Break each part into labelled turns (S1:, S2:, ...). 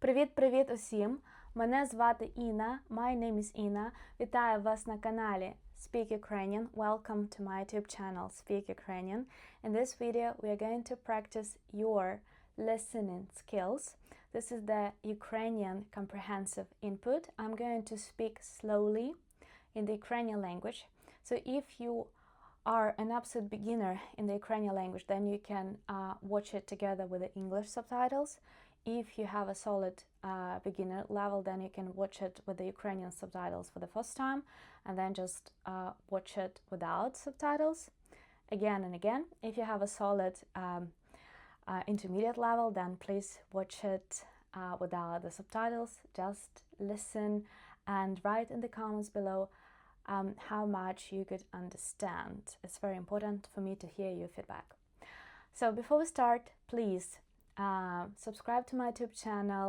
S1: Привіт-привіт усім! Мене звати Інна. My name is Інна. Вітаю вас на каналі Speak Ukrainian. Welcome to my YouTube channel Speak Ukrainian. In this video we are going to practice your listening skills. This is the Ukrainian Comprehensive Input. I'm going to speak slowly in the Ukrainian language. So if you are an absolute beginner in the Ukrainian language, then you can watch it together with the English subtitles. If you have a solid beginner level, then you can watch it with the Ukrainian subtitles for the first time, and then just watch it without subtitles again and again. If you have a solid intermediate level, then please watch it without the subtitles. Just listen and write in the comments below how much you could understand. It's very important for me to hear your feedback. So before we start, please subscribe to my YouTube channel,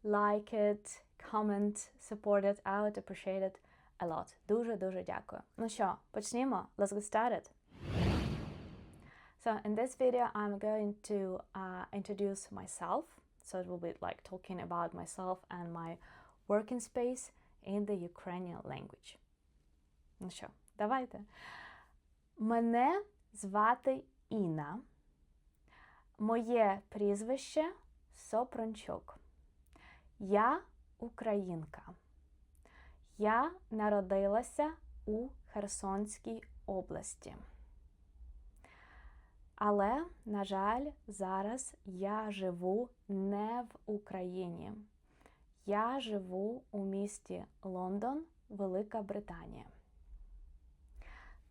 S1: like it, comment, support it. I would appreciate it a lot. Дуже дякую. Ну що, почнімо? Let's get started. So in this video, I'm going to introduce myself. So it will be like talking about myself and my working space in the Ukrainian language. Ну що, давайте. Мене звати Інна. Моє прізвище Сопрончук. Я українка. Я народилася у Херсонській області. Але, на жаль, зараз я живу не в Україні. Я живу у місті Лондон, Велика Британія.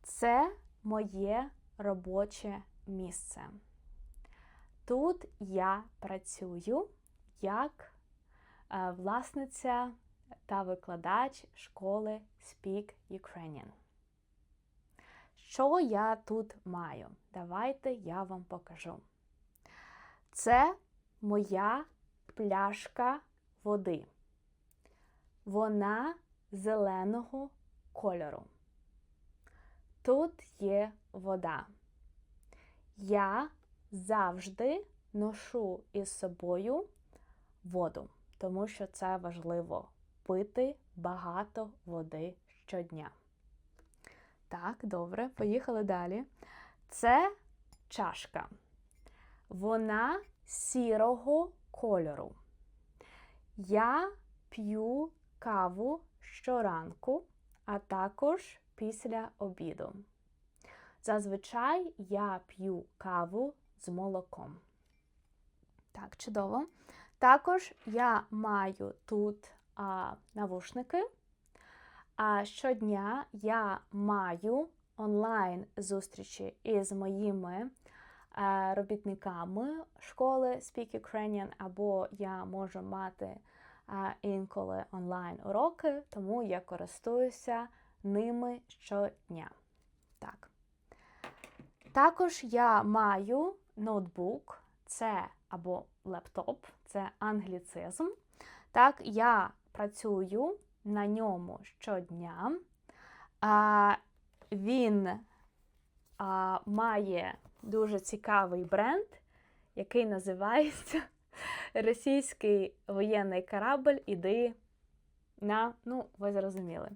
S1: Це моє робоче місце. Тут я працюю як власниця та викладач школи Speak Ukrainian. Що я тут маю? Давайте я вам покажу. Це моя пляшка води. Вона зеленого кольору. Тут є вода. Я завжди ношу із собою воду, тому що це важливо – пити багато води щодня. Так, добре, поїхали далі. Це чашка. Вона сірого кольору. Я п'ю каву щоранку, а також після обіду. Зазвичай я п'ю каву з молоком. Так, чудово. Також я маю тут навушники. Щодня я маю онлайн-зустрічі із моїми робітниками школи Speak Ukrainian, або я можу мати інколи онлайн-уроки, тому я користуюся ними щодня. Так. Також я маю ноутбук, це або лептоп, це англіцизм. Так, я працюю на ньому щодня. Він має дуже цікавий бренд, який називається «Російський воєнний корабль, іди на...» Ну, ви зрозуміли.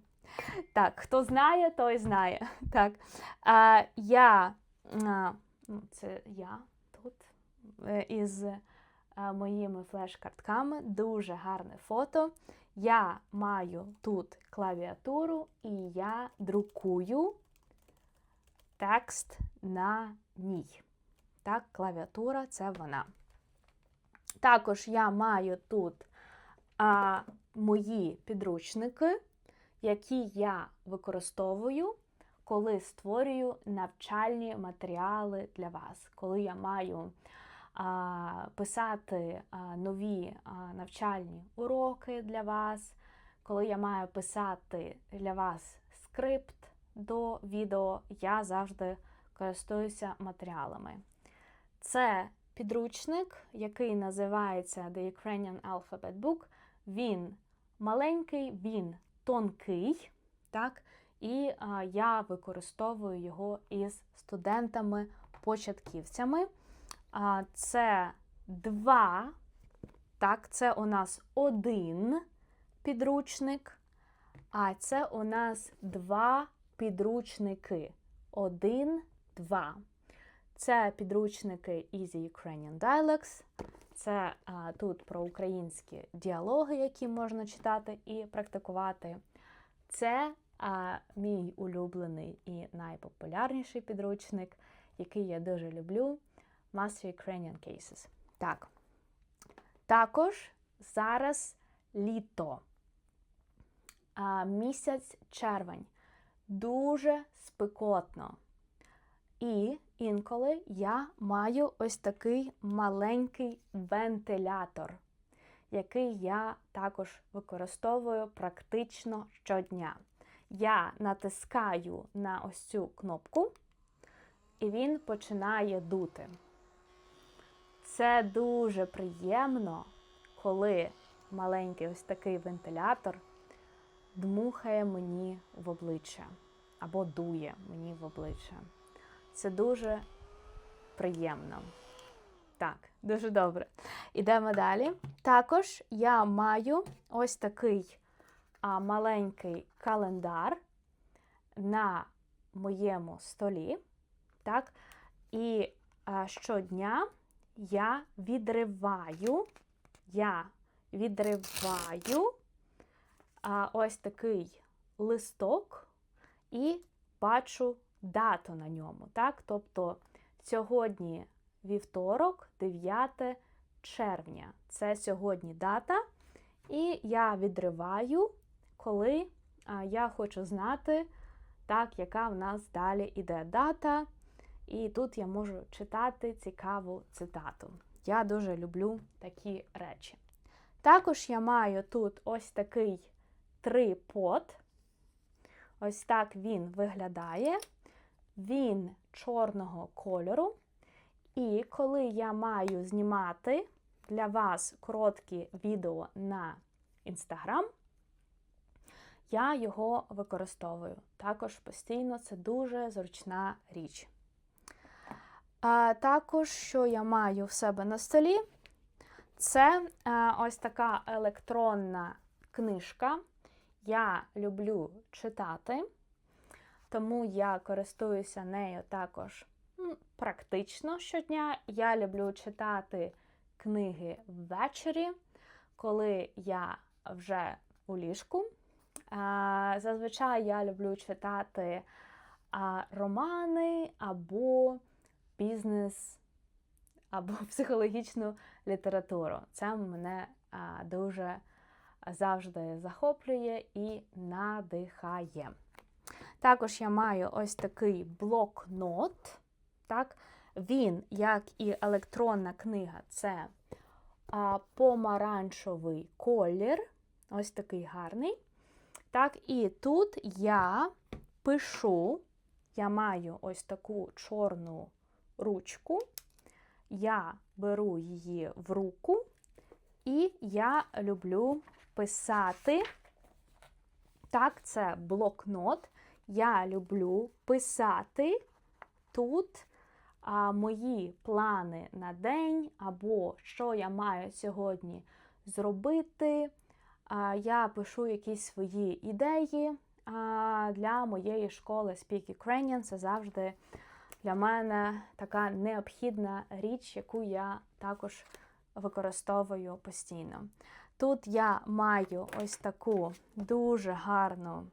S1: Так, хто знає, той знає. Так, це я тут із моїми флеш-картками. Дуже гарне фото. Я маю тут клавіатуру і я друкую текст на ній. Так, клавіатура – це вона. Також я маю тут мої підручники, які я використовую, коли створюю навчальні матеріали для вас. Коли я маю писати нові навчальні уроки для вас, коли я маю писати для вас скрипт до відео, я завжди користуюся матеріалами. Це підручник, який називається The Ukrainian Alphabet Book. Він маленький, він тонкий, так? І я використовую його із студентами-початківцями. Це два Так, це у нас один підручник, а це у нас два підручники. 1, 2. Це підручники Easy Ukrainian Dialects. Це тут про українські діалоги, які можна читати і практикувати. Це мій улюблений і найпопулярніший підручник, який я дуже люблю, Master Ukrainian Cases. Так. Також зараз літо. Місяць червень. Дуже спекотно. І інколи я маю ось такий маленький вентилятор, який я також використовую практично щодня. Я натискаю на ось цю кнопку, і він починає дути. Це дуже приємно, коли маленький ось такий вентилятор дмухає мені в обличчя або дує мені в обличчя. Це дуже приємно. Так, дуже добре. Ідемо далі. Також я маю ось такий маленький календар на моєму столі. Так? І щодня я відриваю ось такий листок і бачу дату на ньому. Так? Тобто сьогодні вівторок, 9 червня. Це сьогодні дата. І я відриваю, коли я хочу знати, так, яка в нас далі іде дата. І тут я можу читати цікаву цитату. Я дуже люблю такі речі. Також я маю тут ось такий трипод. Ось так він виглядає. Він чорного кольору. І коли я маю знімати для вас короткі відео на Instagram, я його використовую. Також постійно це дуже зручна річ. Також, що я маю в себе на столі, це ось така електронна книжка. Я люблю читати, тому я користуюся нею також практично щодня. Я люблю читати книги ввечері, коли я вже у ліжку. Зазвичай я люблю читати романи або бізнес, або психологічну літературу. Це мене дуже завжди захоплює і надихає. Також я маю ось такий блокнот. Так? Він, як і електронна книга, це помаранчевий колір. Ось такий гарний. Так, і тут я пишу, я маю ось таку чорну ручку, я беру її в руку, і я люблю писати. Так, це блокнот. Я люблю писати тут мої плани на день, або що я маю сьогодні зробити. Я пишу якісь свої ідеї для моєї школи Speak Ukrainian. Це завжди для мене така необхідна річ, яку я також використовую постійно. Тут я маю ось таку дуже гарну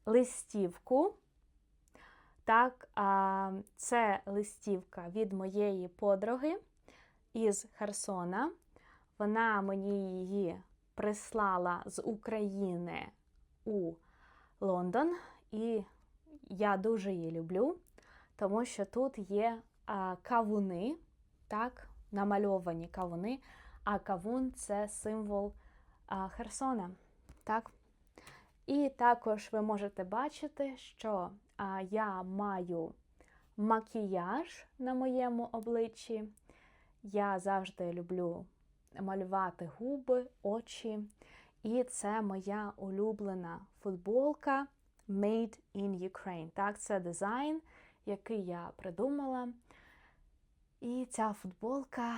S1: листівку. Так, це листівка від моєї подруги із Херсона. Вона мені її прислала з України у Лондон. І я дуже її люблю, тому що тут є кавуни, так, намальовані кавуни, а кавун – це символ Херсона. Так? І також ви можете бачити, що я маю макіяж на моєму обличчі. Я завжди люблю малювати губи, очі. І це моя улюблена футболка Made in Ukraine. Так, це дизайн, який я придумала. І ця футболка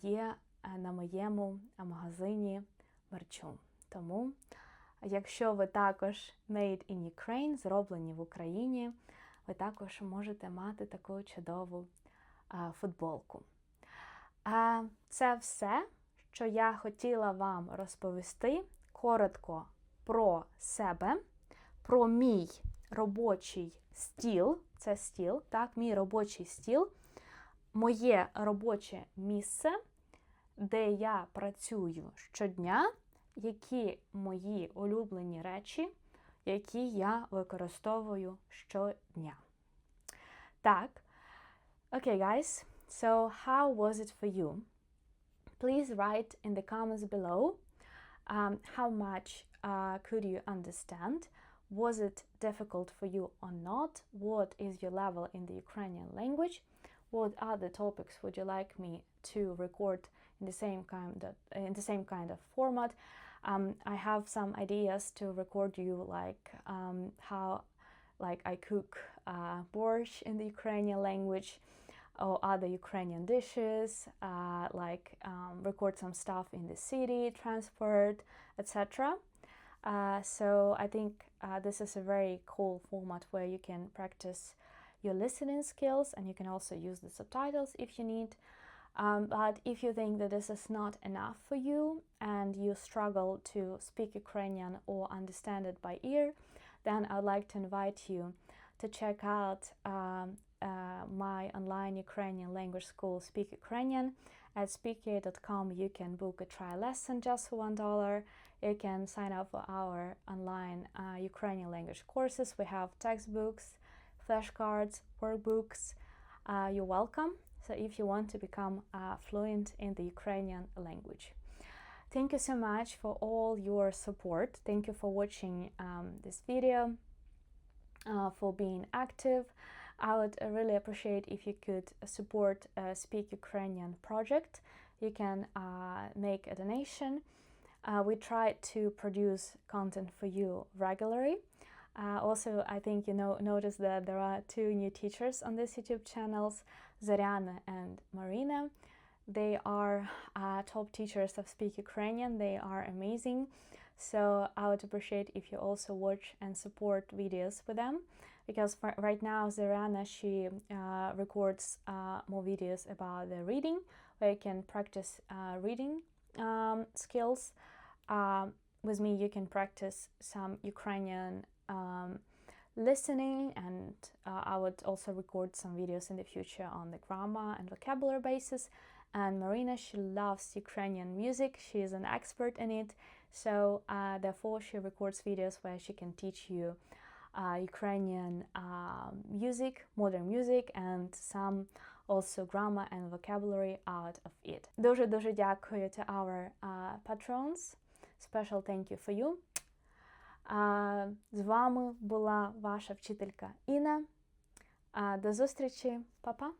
S1: є на моєму магазині мерчу. Тому, якщо ви також made in Ukraine, зроблені в Україні, ви також можете мати таку чудову футболку. Це все, що я хотіла вам розповісти коротко про себе, про мій робочий стіл. Це стіл, так, мій робочий стіл, моє робоче місце, де я працюю щодня, які мої улюблені речі, які я використовую щодня. Так, okay guys, so how was it for you? Please write in the comments below how much could you understand? Was it difficult for you or not? What is your level in the Ukrainian language? What other topics would you like me to record in the same kind of format? I have some ideas to record you, like how I cook borscht in the Ukrainian language, or other Ukrainian dishes, record some stuff in the city, transport, etc. So I think this is a very cool format where you can practice your listening skills, and you can also use the subtitles if you need. But if you think that this is not enough for you and you struggle to speak Ukrainian or understand it by ear, then I'd like to invite you to check out my online Ukrainian language school, Speak Ukrainian. At speakia.com you can book a trial lesson just for $1. You can sign up for our online Ukrainian language courses. We have textbooks, flashcards, workbooks. You're welcome. So if you want to become fluent in the Ukrainian language. Thank you so much for all your support. Thank you for watching this video, for being active. I would really appreciate if you could support Speak Ukrainian project. You can make a donation. We try to produce content for you regularly. Also, I think you noticed that there are 2 new teachers on this YouTube channels, Zarina and Marina. They are top teachers of Speak Ukrainian. They are amazing. So I would appreciate if you also watch and support videos with them. Because right now, Zarina, she records more videos about the reading, where you can practice reading skills. With me, you can practice some Ukrainian listening, and I would also record some videos in the future on the grammar and vocabulary basis. And Marina, she loves Ukrainian music. She is an expert in it. So therefore, she records videos where she can teach you Ukrainian music, modern music, and some also grammar and vocabulary out of it. Дуже дякую to our patrons. Special thank you for you. З вами була ваша вчителька Інна. До зустрічі, па-па!